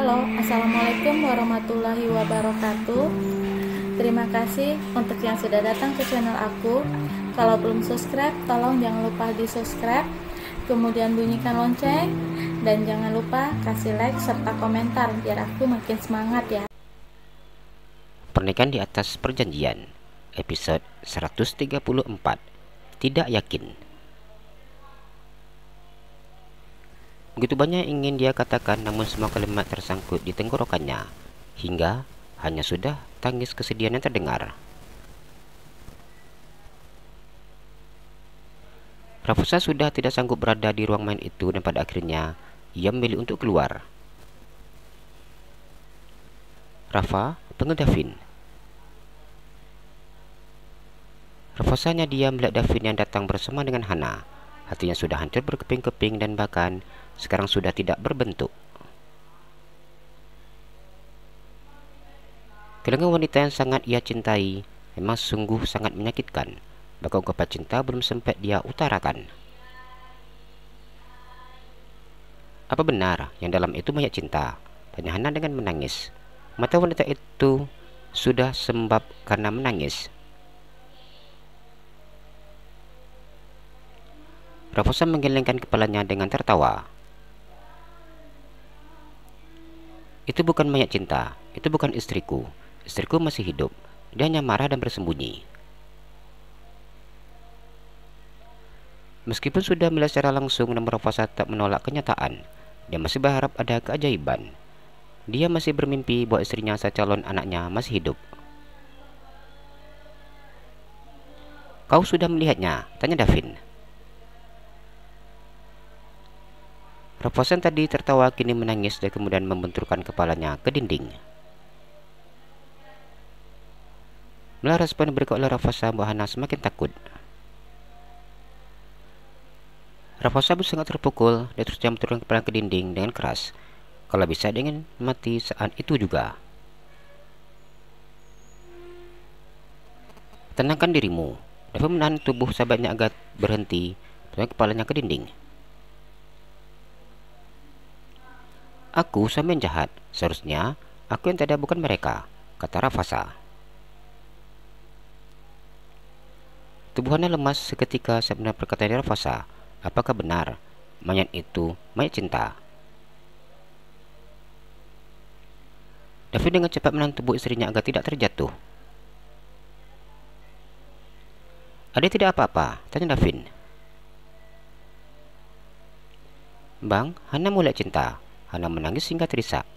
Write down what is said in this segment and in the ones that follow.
Halo, Assalamualaikum warahmatullahi wabarakatuh. Terima kasih untuk yang sudah datang ke channel aku. Kalau belum subscribe, tolong jangan lupa di subscribe, kemudian bunyikan lonceng, dan jangan lupa kasih like serta komentar biar aku makin semangat ya. Pernikahan di atas perjanjian, episode 134. Tidak yakin. Begitu banyak yang ingin dia katakan, namun semua kalimat tersangkut di tenggorokannya, hingga hanya sudah tangis kesedihan yang terdengar. Rafusa sudah tidak sanggup berada di ruang main itu, dan pada akhirnya ia memilih untuk keluar. Rafa panggil Davin. Rafusa hanya diam melihat Davin yang datang bersama dengan Hana. Hatinya sudah hancur berkeping-keping dan bahkan sekarang sudah tidak berbentuk. Kehilangan wanita yang sangat ia cintai memang sungguh sangat menyakitkan. Bahkan ungkapan cinta belum sempat dia utarakan. Apa benar yang dalam itu banyak cinta? Tanya Hana dengan menangis. Mata wanita itu sudah sembab karena menangis. Rafusa menggelengkan kepalanya dengan tertawa. Itu bukan banyak cinta, itu bukan istriku. Istriku masih hidup. Dia hanya marah dan bersembunyi. Meskipun sudah melihat secara langsung, namun Rafusa tak menolak kenyataan. Dia masih berharap ada keajaiban. Dia masih bermimpi bahwa istrinya serta calon anaknya masih hidup. Kau sudah melihatnya? Tanya Davin. Rafusa tadi tertawa kini menangis dan kemudian membenturkan kepalanya ke dinding. Melihat respon berikut oleh Rafusa, Mbak Hana semakin takut. Rafusa sangat terpukul. Dia terus menurunkan kepala ke dinding dengan keras. Kalau bisa dia ingin mati saat itu juga. Tenangkan dirimu. Davin menahan tubuh sahabatnya agar berhenti, turunkan kepalanya ke dinding. Aku sama yang jahat. Seharusnya aku yang tidak, bukan mereka, kata Rafusa. Tubuhannya lemas seketika saat mendengar perkataan Rafusa. Apakah benar mayat itu mayat cinta? Davin dengan cepat menahan tubuh istrinya agar tidak terjatuh. Ada tidak apa-apa? Tanya Davin. Bang, Hana mulai cinta. Hana menangis hingga terisak.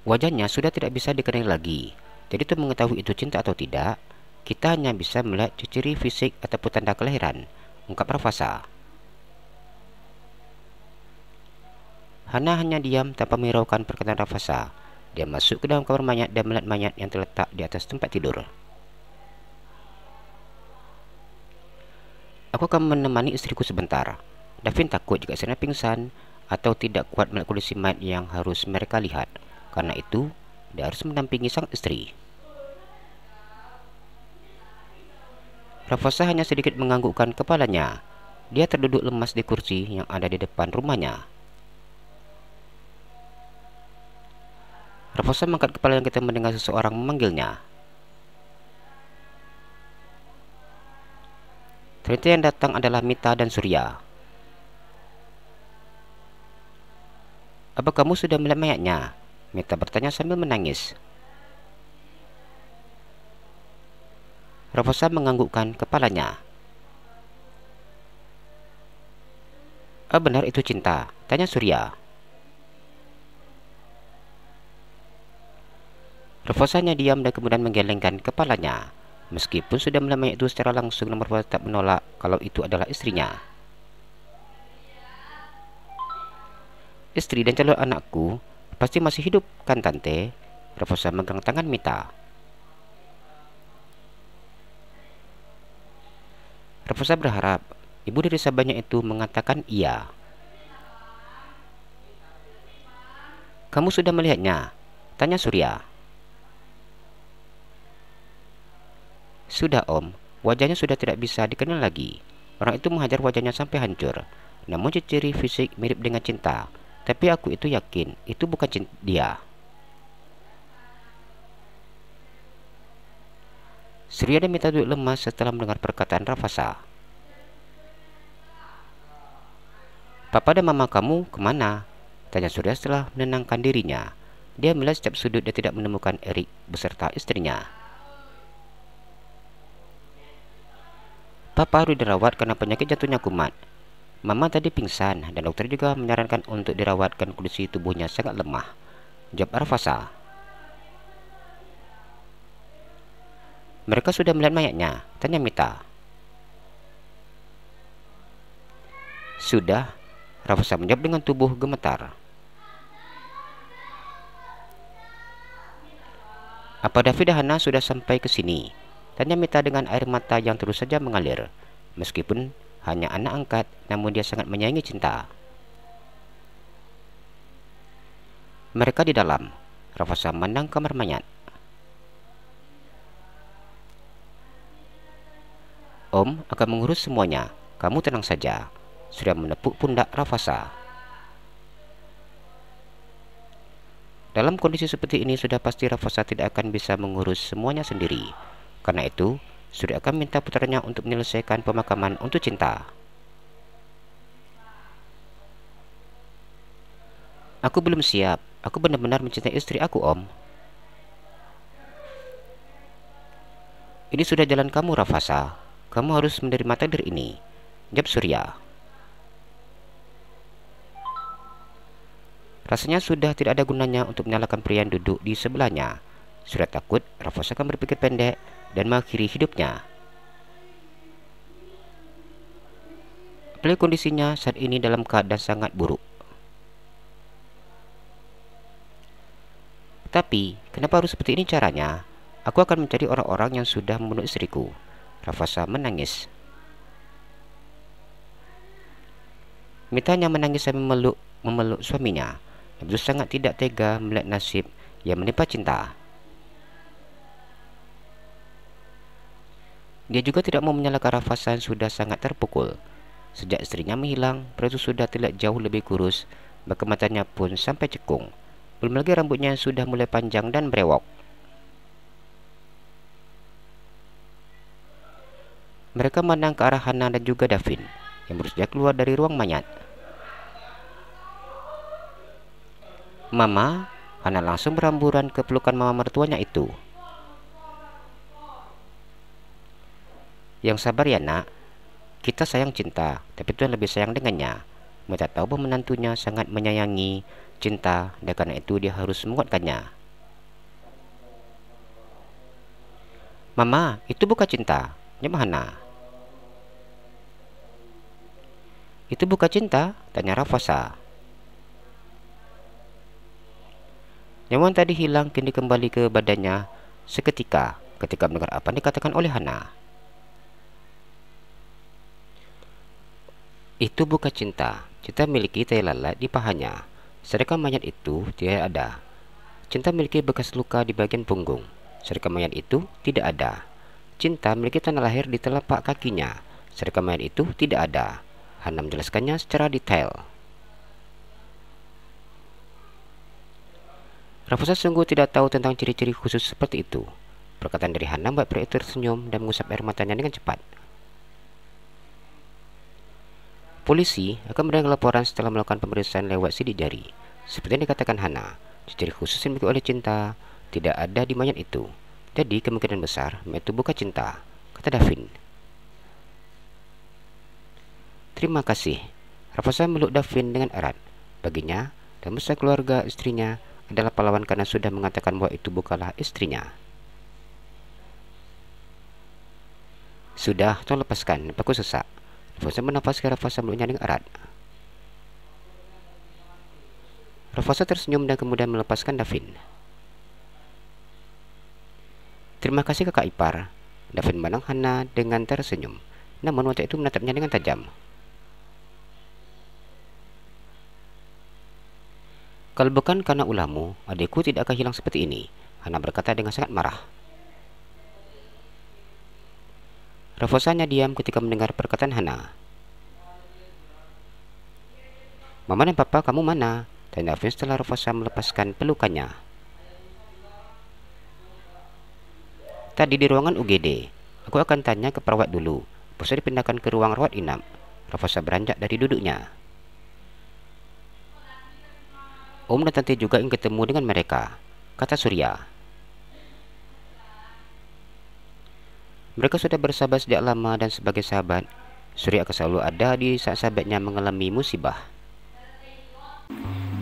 Wajahnya sudah tidak bisa dikenali lagi. Jadi untuk mengetahui itu cinta atau tidak, kita hanya bisa melihat ciri fisik ataupun tanda kelahiran, ungkap Rafusa. Hana hanya diam tanpa menghiraukan perkataan Rafusa. Dia masuk ke dalam kamar mayat dan melihat mayat yang terletak di atas tempat tidur. Aku akan menemani istriku sebentar. Davin takut jika istrinya pingsan atau tidak kuat melihat kondisi mayat yang harus mereka lihat. Karena itu, dia harus mendampingi sang istri. Rafusa hanya sedikit menganggukkan kepalanya. Dia terduduk lemas di kursi yang ada di depan rumahnya. Rafusa mengangkat kepala yang kita mendengar seseorang memanggilnya. Ternyata yang datang adalah Mita dan Surya. Apa kamu sudah melihat mayatnya? Mita bertanya sambil menangis. Rafusa menganggukkan kepalanya. Ah, benar itu cinta? Tanya Surya. Rafusa hanya diam dan kemudian menggelengkan kepalanya. Meskipun sudah melihat mayat itu secara langsung, namun Rafusa tak menolak kalau itu adalah istrinya. Istri dan calon anakku pasti masih hidup, kan Tante? Rafusa megang tangan Mita. Rafusa berharap ibu dari sahabatnya itu mengatakan iya. Kamu sudah melihatnya? Tanya Surya. Sudah Om, wajahnya sudah tidak bisa dikenal lagi. Orang itu menghajar wajahnya sampai hancur. namun ciri fisik mirip dengan Cinta. Tapi aku itu yakin itu bukan dia. Surya dan Mita duduk lemas setelah mendengar perkataan Rafasa. Papa dan mama kamu kemana? Tanya Surya setelah menenangkan dirinya. Dia melihat setiap sudut dan tidak menemukan Erik beserta istrinya. Papa harus dirawat karena penyakit jantungnya kumat. Mama tadi pingsan dan dokter juga menyarankan untuk dirawat karena kondisi tubuhnya sangat lemah, jawab Rafasa. Mereka sudah melihat mayatnya, tanya Mita. Sudah, Rafasa menjawab dengan tubuh gemetar. Apa David dan Hana sudah sampai ke sini? Tanya Mita dengan air mata yang terus saja mengalir. Meskipun hanya anak angkat, namun dia sangat menyayangi Cinta. Mereka di dalam. Rafasa memandang kamar mayat. Om akan mengurus semuanya. Kamu tenang saja. Surya menepuk pundak Rafasa. Dalam kondisi seperti ini sudah pasti Rafasa tidak akan bisa mengurus semuanya sendiri. Karena itu, Surya akan minta putranya untuk menyelesaikan pemakaman untuk Cinta. Aku belum siap. Aku benar-benar mencintai istri aku, Om. Ini sudah jalan kamu, Rafasa. Kamu harus menerima takdir ini, jawab Surya. Rasanya sudah tidak ada gunanya untuk menyalahkan pria yang duduk di sebelahnya. Surya takut Rafasa akan berpikir pendek dan mengakhiri hidupnya. Apalagi kondisinya saat ini dalam keadaan sangat buruk. Tapi, kenapa harus seperti ini caranya? Aku akan mencari orang-orang yang sudah membunuh istriku. Rafasa menangis. Mita hanya menangis sambil memeluk suaminya. Begitu sangat tidak tega melihat nasib yang menimpa Cinta. Dia juga tidak mau menyalahkan Rafasa yang sudah sangat terpukul. Sejak istrinya menghilang, pria itu sudah terlihat jauh lebih kurus, bahkan matanya pun sampai cekung. Belum lagi rambutnya yang sudah mulai panjang dan berewok. Mereka memandang ke arah Hana dan juga Davin yang baru saja keluar dari ruang mayat. Mama, Hana langsung berhamburan ke pelukan mama mertuanya itu. Yang sabar ya nak, kita sayang Cinta, tapi Tuhan lebih sayang dengannya. Mereka tahu bahwa menantunya sangat menyayangi Cinta dan karena itu dia harus menguatkannya. Mama, itu bukan Cinta, jawab Hana. Itu bukan Cinta, tanya Rafasa. Nyawa tadi hilang kini kembali ke badannya seketika ketika mendengar apa yang dikatakan oleh Hana. Itu bukan Cinta. Cinta memiliki tai lalat di pahanya, sedangkan mayat itu tidak ada. Cinta memiliki bekas luka di bagian punggung, sedangkan mayat itu tidak ada. Cinta memiliki tanda lahir di telapak kakinya, sedangkan mayat itu tidak ada. Hana menjelaskannya secara detail. Rafasa sungguh tidak tahu tentang ciri-ciri khusus seperti itu. Perkataan dari Hana membuat pria itu tersenyum dan mengusap air matanya dengan cepat. Polisi akan mendengar laporan setelah melakukan pemeriksaan lewat sidik jari. Seperti yang dikatakan Hana, ciri khusus yang dimiliki oleh Cinta tidak ada di mayat itu. Jadi kemungkinan besar mayat itu bukan Cinta, kata Davin. Terima kasih. Rafasa meluk Davin dengan erat. Baginya, dan besar keluarga istrinya adalah pahlawan karena sudah mengatakan bahwa itu bukanlah istrinya. Sudah, tolong lepaskan, aku sesak. Rafasa menafaskan Rafasa meluknya dengan erat. Rafasa tersenyum dan kemudian melepaskan Davin. Terima kasih kakak ipar. Davin memandang Hana dengan tersenyum, namun wanita itu menatapnya dengan tajam. Kalau bukan karena ulahmu, adikku tidak akan hilang seperti ini, Hana berkata dengan sangat marah. Rafasa hanya diam ketika mendengar perkataan Hana. Mama dan Papa kamu mana? Tanya Alvin setelah Rafasa melepaskan pelukannya. Tadi di ruangan UGD. Aku akan tanya ke perawat dulu. Bisa dipindahkan ke ruang rawat inap. Rafasa beranjak dari duduknya. Om dan Tante juga ingin ketemu dengan mereka, kata Surya. Mereka sudah bersahabat sejak lama dan sebagai sahabat, Surya akan selalu ada di saat sahabatnya mengalami musibah.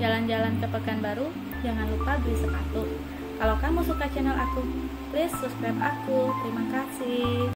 Jalan-jalan ke Pekanbaru, jangan lupa beli sepatu. Kalau kamu suka channel aku, please subscribe aku. Terima kasih.